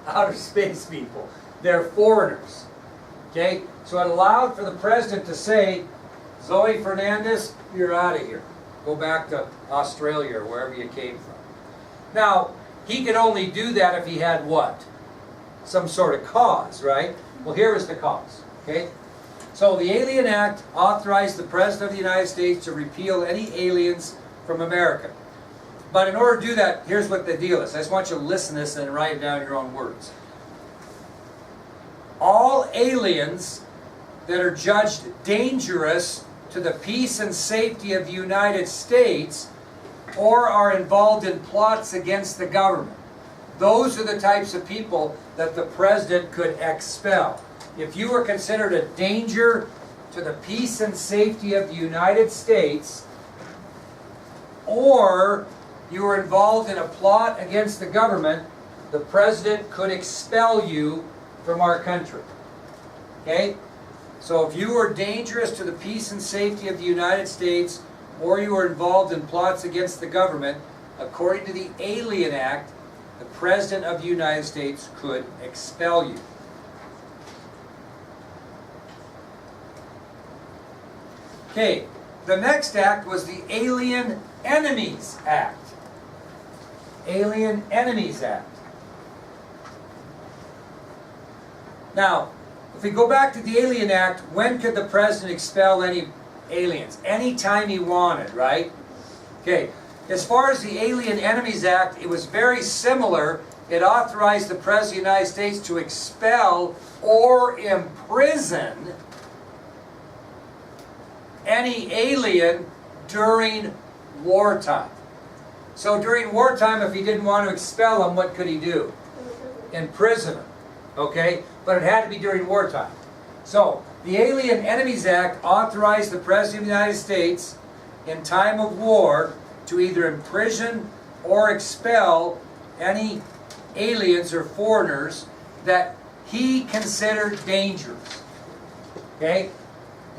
outer space people. They're foreigners. Okay? So it allowed for the president to say, Zoe Fernandez, you're out of here. Go back to Australia or wherever you came from. Now, he could only do that if he had what? Some sort of cause, right? Well, here is the cause. Okay? So the Alien Act authorized the President of the United States to repeal any aliens from America. But in order to do that, here's what the deal is. I just want you to listen to this and write it down in your own words. All aliens that are judged dangerous to the peace and safety of the United States or are involved in plots against the government, those are the types of people that the President could expel. If you were considered a danger to the peace and safety of the United States, or you were involved in a plot against the government, the President could expel you from our country. Okay? So if you were dangerous to the peace and safety of the United States, or you were involved in plots against the government, according to the Alien Act, the President of the United States could expel you. Okay, the next act was the Alien Enemies Act. Alien Enemies Act. Now, if we go back to the Alien Act, when could the President expel any aliens? Anytime he wanted, right? Okay, as far as the Alien Enemies Act, it was very similar. It authorized the President of the United States to expel or imprison any alien during wartime. So during wartime, if he didn't want to expel them, what could he do? Imprison them. Okay? But it had to be during wartime. So, the Alien Enemies Act authorized the President of the United States in time of war to either imprison or expel any aliens or foreigners that he considered dangerous. Okay?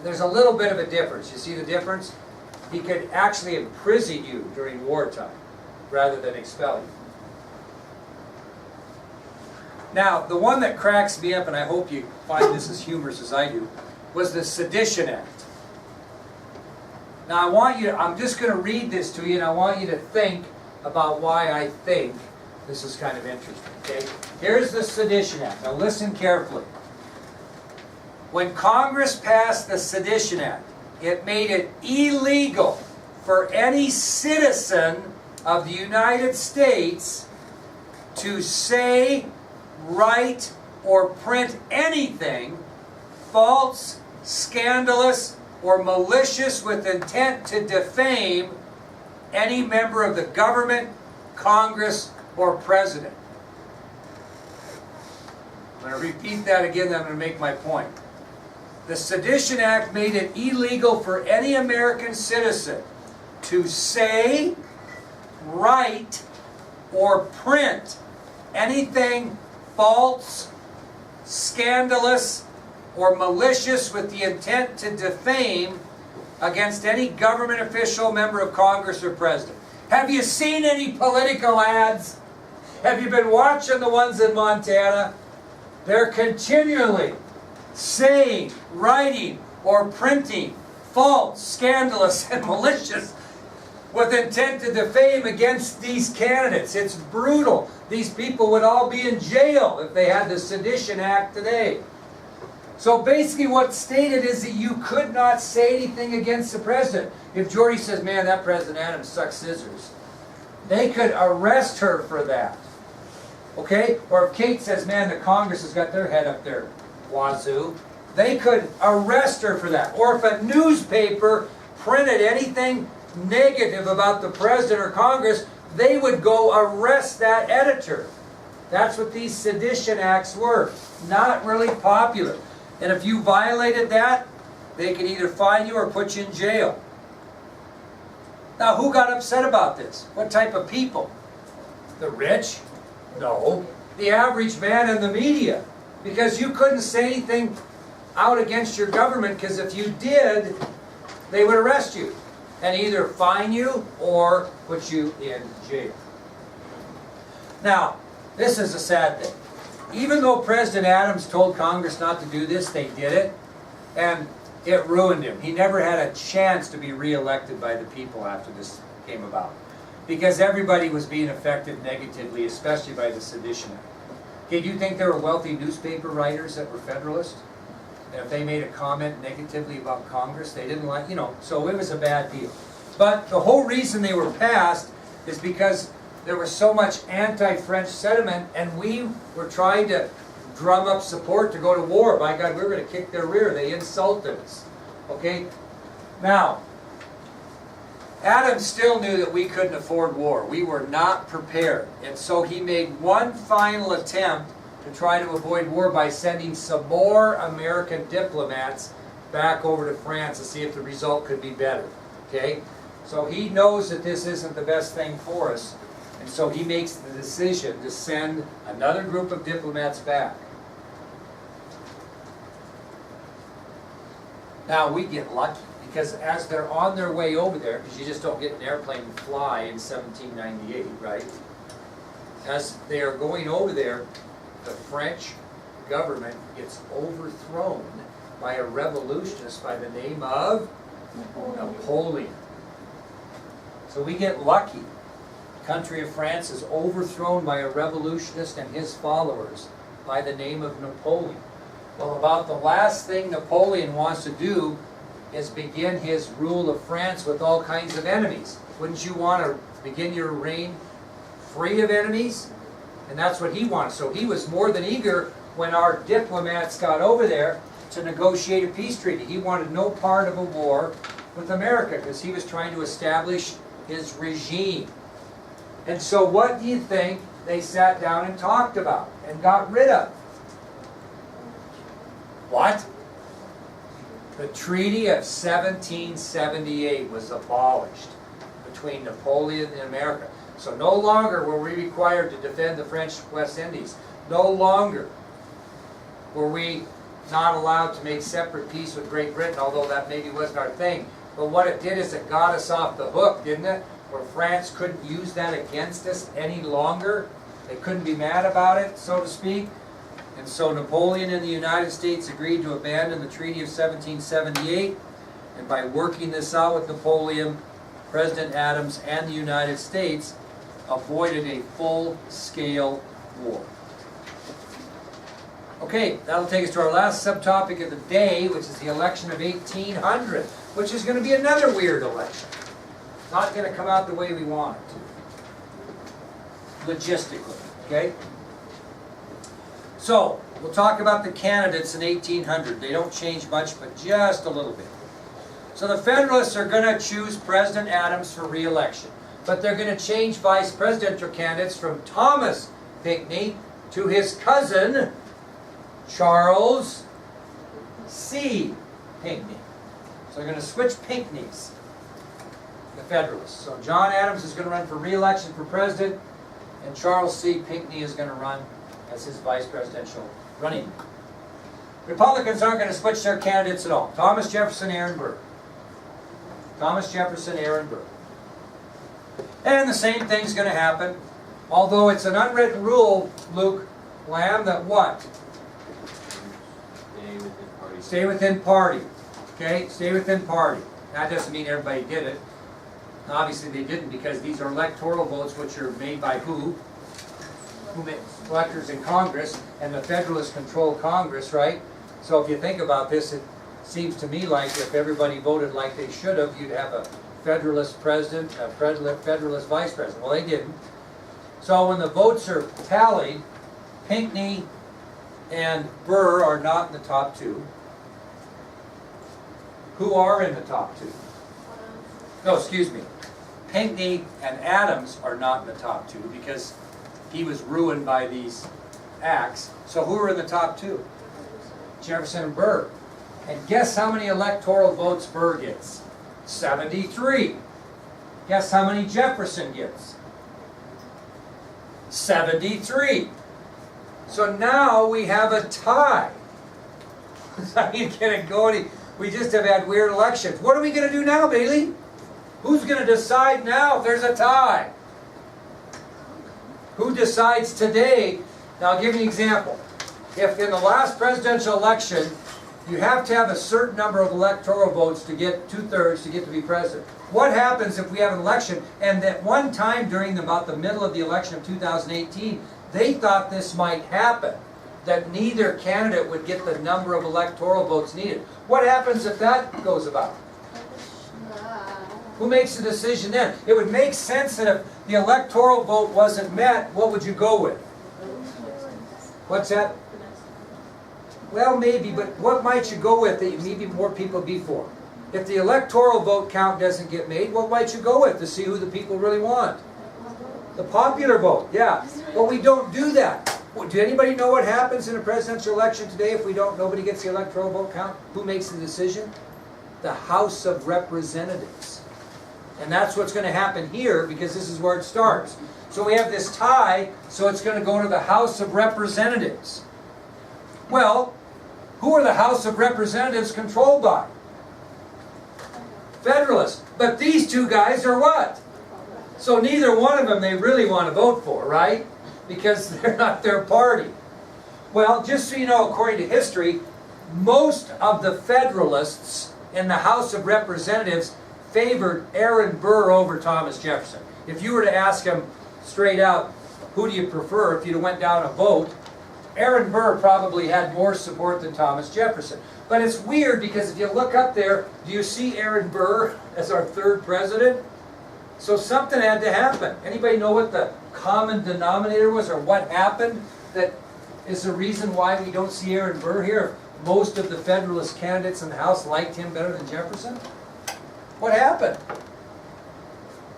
There's a little bit of a difference. You see the difference? He could actually imprison you during wartime rather than expel you. Now, the one that cracks me up, and I hope you find this as humorous as I do, was the Sedition Act. Now, I'm just going to read this to you, and I want you to think about why I think this is kind of interesting. Okay? Here's the Sedition Act. Now, listen carefully. When Congress passed the Sedition Act, it made it illegal for any citizen of the United States to say, write, or print anything false, scandalous, or malicious with intent to defame any member of the government, Congress, or President. I'm going to repeat that again, then I'm going to make my point. The Sedition Act made it illegal for any American citizen to say, write, or print anything false, scandalous, or malicious with the intent to defame against any government official, member of Congress, or President. Have you seen any political ads? Have you been watching the ones in Montana? They're continually saying, writing, or printing false, scandalous, and malicious with intent to defame against these candidates. It's brutal. These people would all be in jail if they had the Sedition Act today. So basically what's stated is that you could not say anything against the President. If Jordy says, man, that President Adams sucks scissors, they could arrest her for that. Okay? Or if Kate says, man, the Congress has got their head up there, wazoo, they could arrest her for that. Or if a newspaper printed anything negative about the President or Congress, they would go arrest that editor. That's what these Sedition Acts were. Not really popular. And if you violated that, they could either fine you or put you in jail. Now, who got upset about this? What type of people? The rich? No. The average man in the media. Because you couldn't say anything out against your government, because if you did, they would arrest you and either fine you or put you in jail. Now, this is a sad thing. Even though President Adams told Congress not to do this, they did it, and it ruined him. He never had a chance to be re-elected by the people after this came about, because everybody was being affected negatively, especially by the Sedition Act. Okay, do you think there were wealthy newspaper writers that were Federalists? And if they made a comment negatively about Congress, they didn't like, so it was a bad deal. But the whole reason they were passed is because there was so much anti-French sentiment, and we were trying to drum up support to go to war. By God, we were going to kick their rear. They insulted us. Okay? Now, Adams still knew that we couldn't afford war. We were not prepared. And so he made one final attempt to try to avoid war by sending some more American diplomats back over to France to see if the result could be better. Okay? So he knows that this isn't the best thing for us. And so he makes the decision to send another group of diplomats back. Now we get lucky, because as they're on their way over there, because you just don't get an airplane and fly in 1798, right? As they are going over there, the French government gets overthrown by a revolutionist by the name of Napoleon. So we get lucky. The country of France is overthrown by a revolutionist and his followers by the name of Napoleon. Well, about the last thing Napoleon wants to do is begin his rule of France with all kinds of enemies. Wouldn't you want to begin your reign free of enemies? And that's what he wanted. So he was more than eager when our diplomats got over there to negotiate a peace treaty. He wanted no part of a war with America because he was trying to establish his regime. And so what do you think they sat down and talked about and got rid of? What? The Treaty of 1778 was abolished between Napoleon and America. So no longer were we required to defend the French West Indies. No longer were we not allowed to make separate peace with Great Britain, although that maybe wasn't our thing. But what it did is it got us off the hook, didn't it? Where France couldn't use that against us any longer. They couldn't be mad about it, so to speak. And so Napoleon and the United States agreed to abandon the Treaty of 1778. And by working this out with Napoleon, President Adams and the United States avoided a full-scale war. Okay, that'll take us to our last subtopic of the day, which is the election of 1800, which is going to be another weird election. Not going to come out the way we want it to, logistically, okay? So, we'll talk about the candidates in 1800. They don't change much, but just a little bit. So the Federalists are going to choose President Adams for re-election, but they're going to change vice presidential candidates from Thomas Pinckney to his cousin, Charles C. Pinckney. So they're going to switch Pinckneys, the Federalists. So John Adams is going to run for re-election for president, and Charles C. Pinckney is going to run as his vice presidential running mate. Republicans aren't going to switch their candidates at all. Thomas Jefferson, Aaron Burr. Thomas Jefferson, Aaron Burr. And the same thing's going to happen, although it's an unwritten rule, Luke Lamb, that what? Stay within party. Stay within party. Okay? Stay within party. That doesn't mean everybody did it. Obviously they didn't, because these are electoral votes which are made by who? Electors in Congress, and the Federalists control Congress, right? So if you think about this, it seems to me like if everybody voted like they should have, you'd have a Federalist president, a Federalist vice president. Well, they didn't. So when the votes are tallied, Pinckney and Burr are not in the top two. Who are in the top two? No, excuse me. Pinckney and Adams are not in the top two because he was ruined by these acts. So who are in the top two? Jefferson and Burr. And guess how many electoral votes Burr gets? 73. Guess how many Jefferson gets? 73. So now we have a tie. I ain't gonna go any. We just have had weird elections. What are we gonna do now, Bailey? Who's gonna decide now if there's a tie? Who decides today? Now I'll give you an example. If in the last presidential election, you have to have a certain number of electoral votes to get 2/3 to get to be president. What happens if we have an election, and at one time during about the middle of the election of 2018, they thought this might happen, that neither candidate would get the number of electoral votes needed. What happens if that goes about? Who makes the decision then? It would make sense that if the electoral vote wasn't met, what would you go with? What's that? Well, maybe, but what might you go with that maybe more people be for? If the electoral vote count doesn't get made, what might you go with to see who the people really want? The popular vote, yeah. But we don't do that. Do anybody know what happens in a presidential election today if nobody gets the electoral vote count? Who makes the decision? The House of Representatives. And that's what's going to happen here, because this is where it starts. So we have this tie, so it's going to go to the House of Representatives. Well, who are the House of Representatives controlled by? Federalists. But these two guys are what? So neither one of them they really want to vote for, right? Because they're not their party. Well, just so you know, according to history, most of the Federalists in the House of Representatives favored Aaron Burr over Thomas Jefferson. If you were to ask him straight out, who do you prefer if you went down a vote, Aaron Burr probably had more support than Thomas Jefferson. But it's weird because if you look up there, do you see Aaron Burr as our third president? So something had to happen. Anybody know what the common denominator was, or what happened that is the reason why we don't see Aaron Burr here? Most of the Federalist candidates in the House liked him better than Jefferson? What happened?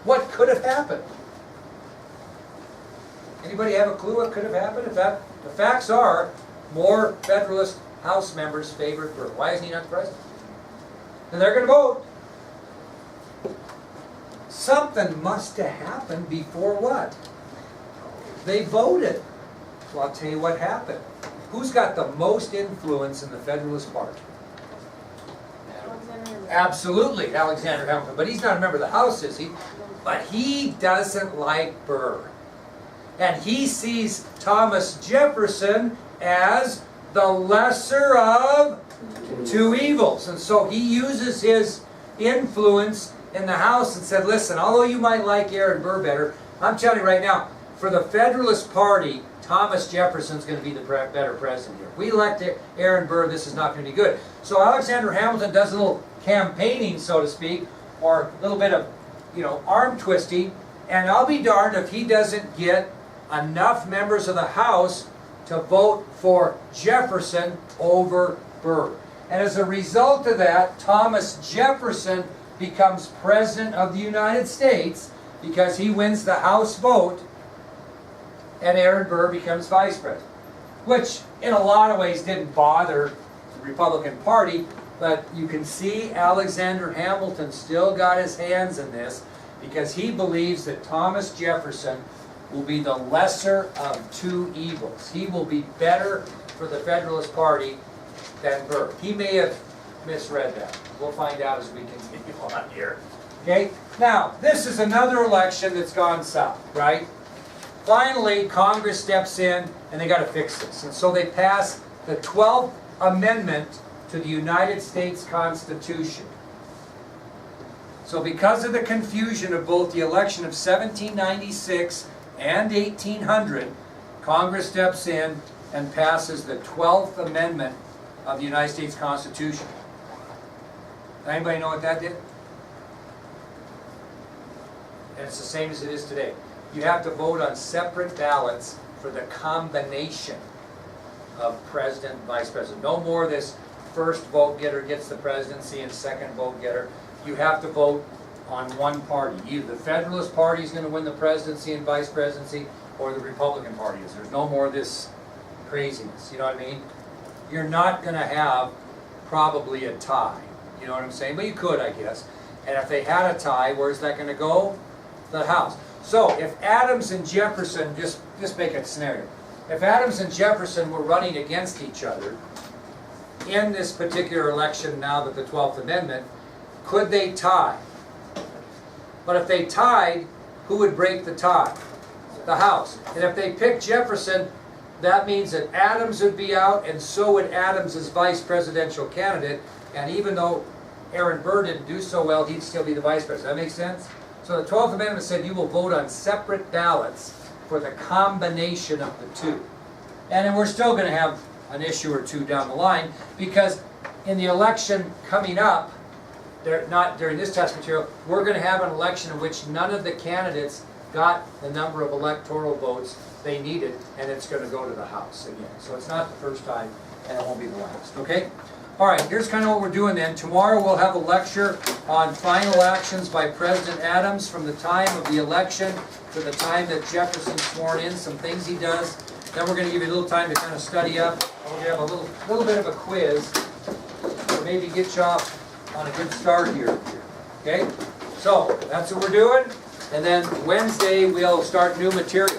What could have happened? Anybody have a clue what could have happened? The facts are, more Federalist House members favored Burr. Why is he not the president? And they're going to vote. Something must have happened before what? They voted. Well, I'll tell you what happened. Who's got the most influence in the Federalist Party? Absolutely, Alexander Hamilton. But he's not a member of the House, is he? But he doesn't like Burr. And he sees Thomas Jefferson as the lesser of two evils. And so he uses his influence in the House and said, listen, although you might like Aaron Burr better, I'm telling you right now, for the Federalist Party, Thomas Jefferson's going to be the better president here. If we elect Aaron Burr, this is not going to be good. So Alexander Hamilton does a little campaigning, so to speak, or a little bit of, arm twisting, and I'll be darned if he doesn't get enough members of the House to vote for Jefferson over Burr. And as a result of that, Thomas Jefferson becomes President of the United States because he wins the House vote, and Aaron Burr becomes Vice President. Which, in a lot of ways, didn't bother the Republican Party, but you can see Alexander Hamilton still got his hands in this because he believes that Thomas Jefferson will be the lesser of two evils. He will be better for the Federalist Party than Burr. He may have misread that. We'll find out as we continue on here. Okay? Now, this is another election that's gone south, right? Finally, Congress steps in and they got to fix this. And so they pass the 12th Amendment to the United States Constitution. So because of the confusion of both the election of 1796 and 1800, Congress steps in and passes the 12th Amendment of the United States Constitution. Anybody know what that did? And it's the same as it is today. You have to vote on separate ballots for the combination of president and vice president. No more this first vote getter gets the presidency and second vote getter. You have to vote on one party. Either the Federalist Party is going to win the presidency and vice presidency, or the Republican Party is. There's no more of this craziness. You know what I mean? You're not going to have probably a tie. You know what I'm saying? But you could, I guess. And if they had a tie, where's that going to go? The House. So if Adams and Jefferson, just make a scenario. If Adams and Jefferson were running against each other in this particular election, now that the 12th Amendment, could they tie? But if they tied, who would break the tie? the House. And if they pick Jefferson, that means that Adams would be out, and so would Adams as vice presidential candidate. And even though Aaron Burr didn't do so well, he'd still be the vice president. That makes sense? So the 12th Amendment said you will vote on separate ballots for the combination of the two. And then we're still going to have an issue or two down the line, because in the election coming up, not during this test material, we're going to have an election in which none of the candidates got the number of electoral votes they needed, and it's going to go to the House again. So it's not the first time, and it won't be the last. Okay? All right, here's kind of what we're doing then. Tomorrow we'll have a lecture on final actions by President Adams from the time of the election to the time that Jefferson's sworn in, some things he does. Then we're going to give you a little time to kind of study up. We're going to have a little bit of a quiz to maybe get you off on a good start here. Okay? So, that's what we're doing. And then Wednesday we'll start new material.